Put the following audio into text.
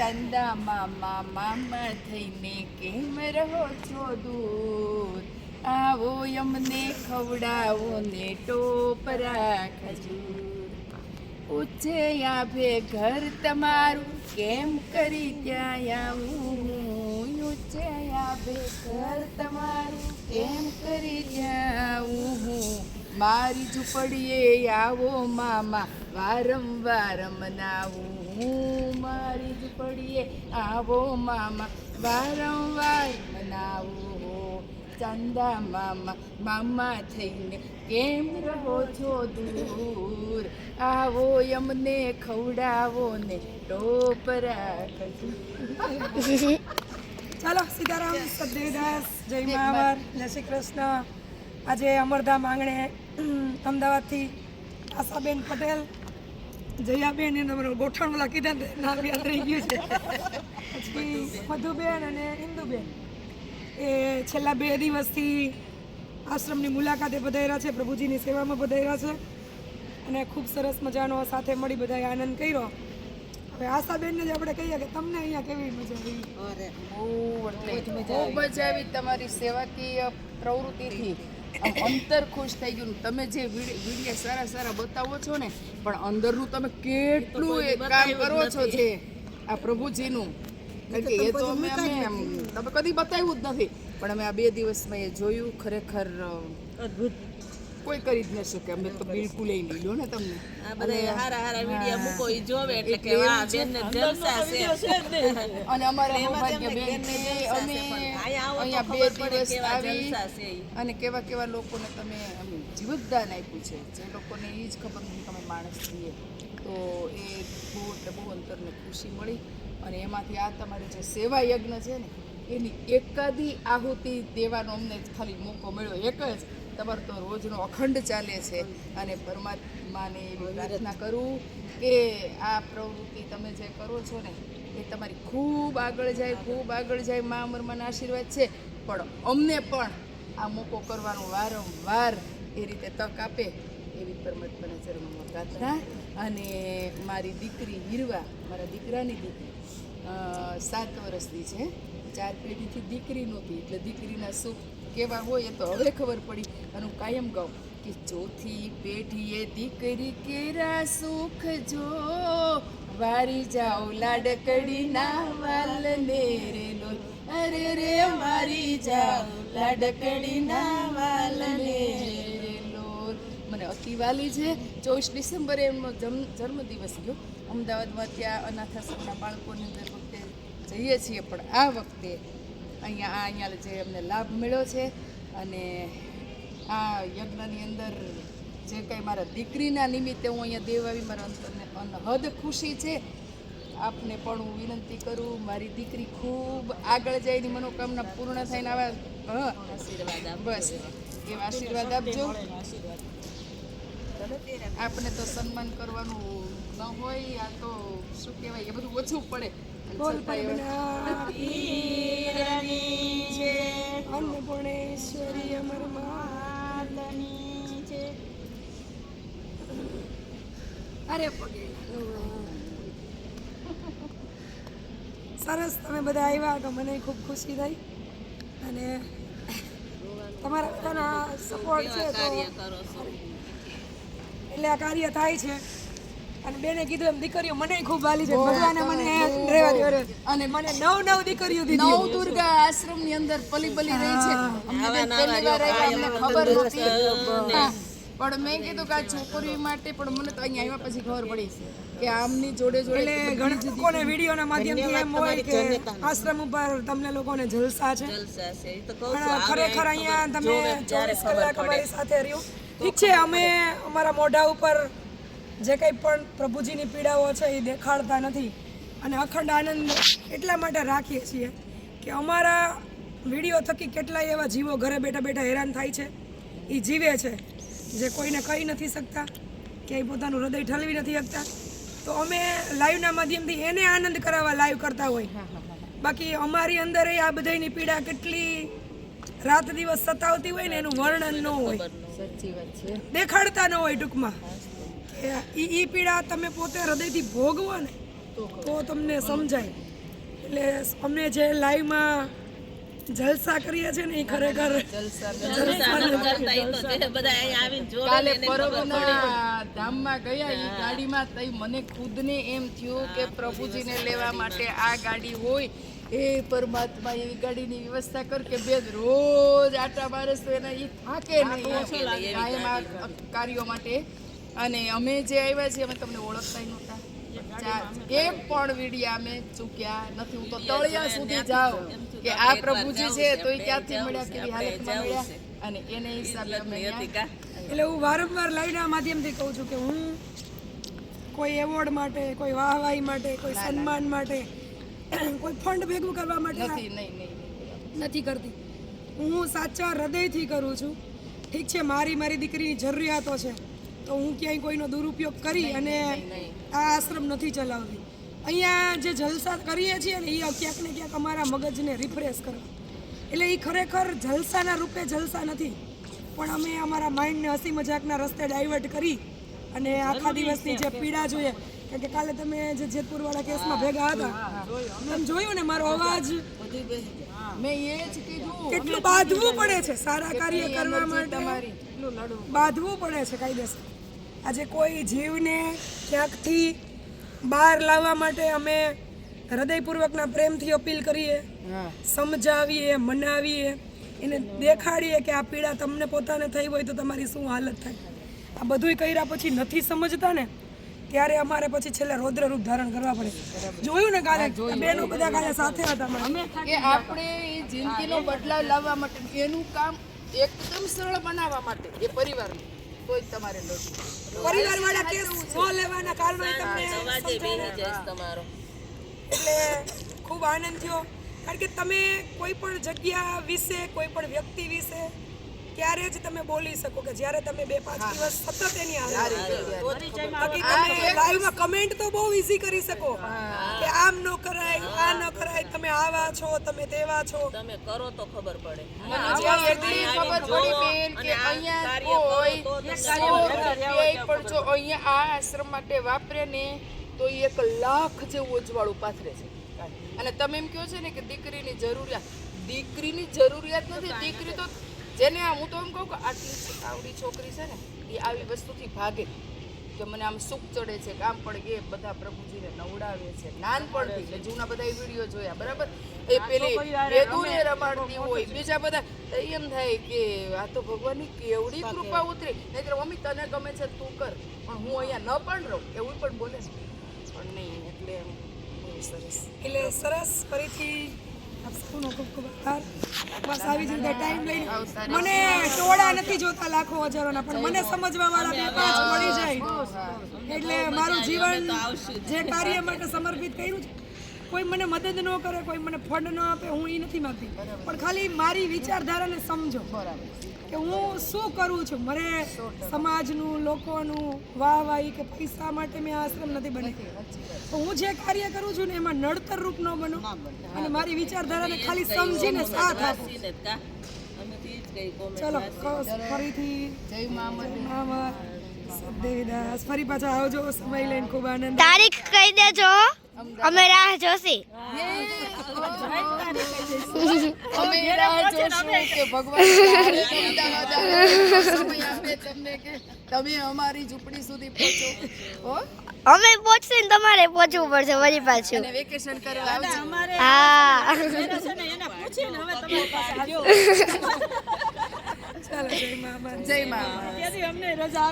ચંદા મામા મામા થઈને કેમ રહો છો દૂર? આવો અમને ખવડાવો ને ટોપરા ખજૂર. પૂછે આભે ઘર તમારું કેમ કરી ત્યાં આવું? પૂછે આભે ઘર તમારું કેમ કરી ત્યાં આવું? મારી ઝૂંપડીએ આવો મામા વારંવાર મનાવું. મારી ઝૂંપડીએ આવો મામા વારંવાર મનાવું. ચંદા મામા મામા થઈને કેમ રહો છો દૂર? આવો અમને ખવડાવો ને ટોપરા ખજૂર. ચાલો સીતારામ, સદદેવદાસ, જય મહાવાર, જય શ્રી કૃષ્ણ. આજે અમરધામ આંગણે અમદાવાદથી આશાબેન પટેલ, જયાબેન એને તમારું ગોઠણવાલા કીધા ને નામ યાદ રહી ગયું છે. પછી મધુબેન અને ઇન્દુબેન એ છેલ્લા 2 દિવસથી આશ્રમની મુલાકાતે પધાર્યા છે, પ્રભુજીની સેવામાં પધાર્યા છે અને ખૂબ સરસ મજાનો સાથે મળી બધાએ આનંદ કર્યો. હવે આશાબેનને જ આપણે કહીએ કે તમને અહીંયા કેવી મજા આવી? ખૂબ મજા આવી તમારી સેવાકીય પ્રવૃત્તિથી. અંતર ખુશ થઈ ગયું. તમે જે વિડીયો સારા સારા બતાવો છો ને, પણ અંદરનું તમે કેટલું એ કામ કરો છો છે આ પ્રભુજીનું. કારણ કે એ તો અમે તમે કદી બતાવ્યું જ નથી, પણ અમે આ 2 દિવસમાં એ જોયું. ખરેખર અદ્ભુત, કોઈ કરી જ ન શકે. અમે તો બિલકુલ લઈ લીધો ને તમને. આ બધા હારા હારા વિડિયો મૂકો ઈ જોવે એટલે કે વાહ બેન ને જલસા છે. અને અમારા સૌભાગ્ય બેન ને અમે અહીંયા 2 દિવસ આવી અને કેવા કેવા લોકોને તમે જીવતદાન આપ્યું છે, જે લોકોને એ જ ખબર નથી કે અમે માણસ છીએ. તો એ બહુ એટલે બહુ અંતરને ખુશી મળી. અને એમાંથી આ તમારે જે સેવા યજ્ઞ છે ને, એની એકાદી આહુતિ દેવાનો અમને ખાલી મોકો મળ્યો. એક જ તમારો તો રોજનો અખંડ ચાલે છે. અને પરમાત્માને એવી પ્રાર્થના કરું કે આ પ્રવૃત્તિ તમે જે કરો છો ને એ તમારી ખૂબ આગળ જાય, ખૂબ આગળ જાય. મા અમરમાના આશીર્વાદ છે, પણ અમને પણ આ મોકો કરવાનો વારંવાર એ રીતે તક આપે એવી પરમાત્માના ચરણોમાં પ્રાર્થના. અને મારી દીકરી હીરવા, મારા દીકરાની દીકરી 7 વર્ષની છે. 4 પેઢીથી દીકરી નહોતી, એટલે દીકરીના સુખ કેવા હોય એ તો હવે ખબર પડી. અને હું કાયમ કહું કે 4થી પેઢીએ દીકરી કેરા સુખ જો, વારી જાઓ લાડકડીના વાલને રે લોલ. અરે રે વારી જાઓ લાડકડીના વાલને રે લોલ. મને અતિ વાલી છે. 24 ડિસેમ્બરે એમનો જન્મદિવસ ગયો. અમદાવાદમાં ત્યાં અનાથાશ્રમના બાળકોની અંદર વખતે જઈએ છીએ, પણ આ વખતે અહીંયા જે અમને લાભ મળ્યો છે અને આ યજ્ઞની અંદર જે કંઈ મારા દીકરીના નિમિત્તે હું અહીંયા દેવ આવી, મારા અંતરને અનહદ ખુશી છે. આપને પણ હું વિનંતી કરું, મારી દીકરી ખૂબ આગળ જાય, એની મનોકામના પૂર્ણ થઈને આવા આશીર્વાદ બસ એવા આશીર્વાદ આપજો. આપણે તો સન્માન કરવાનું ન હોય, આ તો શું કહેવાય, એ બધું ઓછું પડે. અન્નપૂર્ણેશ્વરી અમર માતની છે. અરે સરસ, તમે બધા આવ્યા તો મને ખૂબ ખુશી થઈ. અને તમારા બધાના સપોર્ટ છે તો એટલે આ કાર્ય થાય છે. અને બેને કીધું એમ દીકરીઓ મને ખૂબ વાલી છે. ભગવાને મને રહેવા દે. અને મને 9 દીકરીઓ દીધી. 9 દુર્ગા આશ્રમની અંદર પલી રહી છે. અમને પહેલી વાર અમને ખબર નથી, પણ મેં કીધું કે આ છોકરી માટે, પણ મને તો અહીંયા આવ્યા પછી ખબર પડી કે આમની જોડે એટલે ઘણા લોકોને વિડીયોના માધ્યમથી એમ હોય કે આશ્રમ ઉપર તમને લોકોને જલસા છે. પણ ખરેખર અહીંયા તમે 24 કલાક અમારી સાથે રહ્યું. ઠીક છે, અમે અમારા મોઢા ઉપર જે કંઈ પણ પ્રભુજીની પીડાઓ છે એ દેખાડતા નથી. અને અખંડ આનંદ એટલા માટે રાખીએ છીએ કે અમારા વિડીયો થકી કેટલાય એવા જીવો ઘરે બેઠા બેઠા હેરાન થાય છે, એ જીવે છે, જે કોઈને કહી નથી શકતા, ક્યાંય પોતાનું હૃદય ઠલવી નથી શકતા. તો અમે લાઈવના માધ્યમથી એને આનંદ કરાવવા લાઈવ કરતા હોય. બાકી અમારી અંદર આ બધાની પીડા કેટલી રાત દિવસ સતાવતી હોય ને એનું વર્ણન ન હોય, દેખાડતા ન હોય. ટૂંકમાં એ પીડા તમે પોતે હૃદયથી ભોગવો ને તો તમને સમજાય. એટલે અમે જે લાઈવમાં જલસા કરીએ છીએ ને એ ખરેખર જલસા કરતા ઈ તો જે બધા અહીંયા આવીને જોવે કાલે ને એને ખબર પરબના ધામમાં ગયા એ ગાડીમાં તઈ મને ખુદને એમ થયું કે પ્રભુજીને લેવા માટે આ ગાડી હોય એ પરમાત્મા એવી ગાડીની વ્યવસ્થા કર કે બેન રોજ આટા મારસ તો એના એ થાકે નહીં કાયમ આ કાર્યો માટે. અને અમે જે આવ્યા છીએ અમે તમને ઓળખતા નહોતા, એક પણ વિડીયા અમે ચૂક્યા નથી. હું તો તળિયા સુધી જાઉં કે આ પ્રભુજી છે તો એ ક્યાંથી મળ્યા, કેવી હાલતમાં મળ્યા, અને એને હિસાબે અમે અહીંયા. એટલે હું વારંવાર લાઈવના માધ્યમથી કહું છું કે હું કોઈ એવોર્ડ માટે, કોઈ વાહવાહી માટે, કોઈ સન્માન માટે, કોઈ ફંડ ભેગું કરવા માટે નથી કરતી. હું સાચા હૃદયથી કરું છું. ઠીક છે, મારી દીકરીની જરૂરિયાતો છે તો હું ક્યાંય કોઈનો દુરુપયોગ કરી અને આ આશ્રમ નથી ચલાવતી. અહીંયા જે જલસા કરીએ છીએ ને એ ક્યાંક ને ક્યાંક અમારા મગજને રિફ્રેશ કરવા, એટલે એ ખરેખર જલસાના રૂપે જલસા નથી, પણ અમે અમારા માઇન્ડને હસી મજાકના રસ્તે ડાયવર્ટ કરી અને આખા દિવસની જે પીડા જોઈએ. કારણ કે કાલે તમે જે જેતપુરવાળા કેસમાં ભેગા હતા, તમે જોયું ને મારો અવાજ મેં એ જ કીધું કેટલું બાંધવું પડે છે સારા કાર્ય કરવા માટે, બાંધવું પડે છે કાયદેસર. આજે કોઈ જીવને ક્યાંકથી બહાર લાવવા માટે અમે હૃદયપૂર્વકના પ્રેમથી અપીલ કરીએ, સમજાવીએ, મનાવીએ, એને દેખાડીએ કે આ પીડા તમને પોતાને થઈ હોય તો તમારી શું હાલત થાય. આ બધુંય કર્યા પછી નથી સમજતા ને, ત્યારે અમારે પછી છેલ્લે રૌદ્ર રૂપ ધારણ કરવા પડે. જોયું ને કાલે બેનો બધા કાલે સાથે હતા કે આપણે એ જિંદગીનો બદલાવ લાવવા માટે એનું કામ એકદમ સરળ બનાવવા માટે એ પરિવારનું કોઈ તમારે લડવું. પરિવારવાળા કેસ ન લેવાના કારણે તમને અવાજે બેહી જાય તમારો. એટલે ખૂબ આનંદ થયો, કારણ કે તમે કોઈ પણ જગ્યા વિશે, કોઈ પણ વ્યક્તિ વિશે ત્યારે જ તમે બોલી શકો કે જ્યારે તમે 2-5 દિવસ સતત એની લાઈવમાં કમેન્ટ તો બહુ ઈઝી કરી શકો કે આમ ન કરાય, આ ન કરાય, તમે આવા છો, તમે તેવા છો. તમે કરો તો ખબર પડે. મને જ્યાં એટલી ખબર પડી બેન કે અહીંયા કોઈ 100 રૂપિયા પણ જો અહીંયા આ આશ્રમ માટે વાપરે ને તો 1 લાખ જેવું અજવાળું પાથરે છે. અને તમે એમ કહો છો ને કે દીકરીની જરૂરિયાત નથી. દીકરી તો જેને હું તો એમ કહું કે આટલી આવડી છોકરી છે ને એ આવી વસ્તુથી ભાગે કે મને આમ સુખ ચડે છે, કામ પડે, એ બધા પ્રભુજીને નવડાવે છે નાનપણથી. એટલે જૂના બધા વિડીયો જોયા બરાબર, એ પેલી વેદુને રમાડતી હોય, બીજા બધા, તો એમ થાય કે આ તો ભગવાનની કેવડી કૃપા ઉતરી. નહીંતર મમ્મી તને ગમે છે તું કર, પણ હું અહીંયા ન પણ રહું એવું પણ બોલે છે. પણ નહીં, એટલે બહુ સરસ. એટલે સરસ. ફરીથી આપ સૌનો ખૂબ ખૂબ આભાર. બસ આવી જ રીતે ટાઈમ લઈને મને ટોળા નથી જોતા લાખો હજારોના, પણ મને સમજવા વાળા 2-5 મળી જાય એટલે મારું જીવન જે કાર્ય માટે સમર્પિત કર્યું છે. કોઈ મને મદદ ન કરે, કોઈ મને ફંડ ન આપે, હું એ નથી માંગતી, પણ ખાલી મારી વિચારધારાને સમજો કે હું શું કરું છું. મારે સમાજનું, લોકોનું વાહવાહી કે પૈસા માટે મેં આશ્રમ નથી બનાવી. તો હું જે કાર્ય કરું છું ને એમાં નડતર રૂપ ન બનો અને મારી વિચારધારાને ખાલી સમજીને સાથ આપો. ચલો ફરીથી જય મામા. દેવીદાસ, ફરી પાછા આવજો, સમય લઈને ખૂબ આનંદ. તારીખ કહી દેજો, અમે રાહ જોશી. અમે રાહ જોશું કે ભગવાન સમય આપે તમને કે તમે અમારી ઝૂંપડી સુધી પહોંચો. હો, અમે પહોંચશે ને તમારે પહોંચવું પડશે વળી પાછું. અને વેકેશન કરવા આવજો. હા ચાલો, જય મા. જય મામા.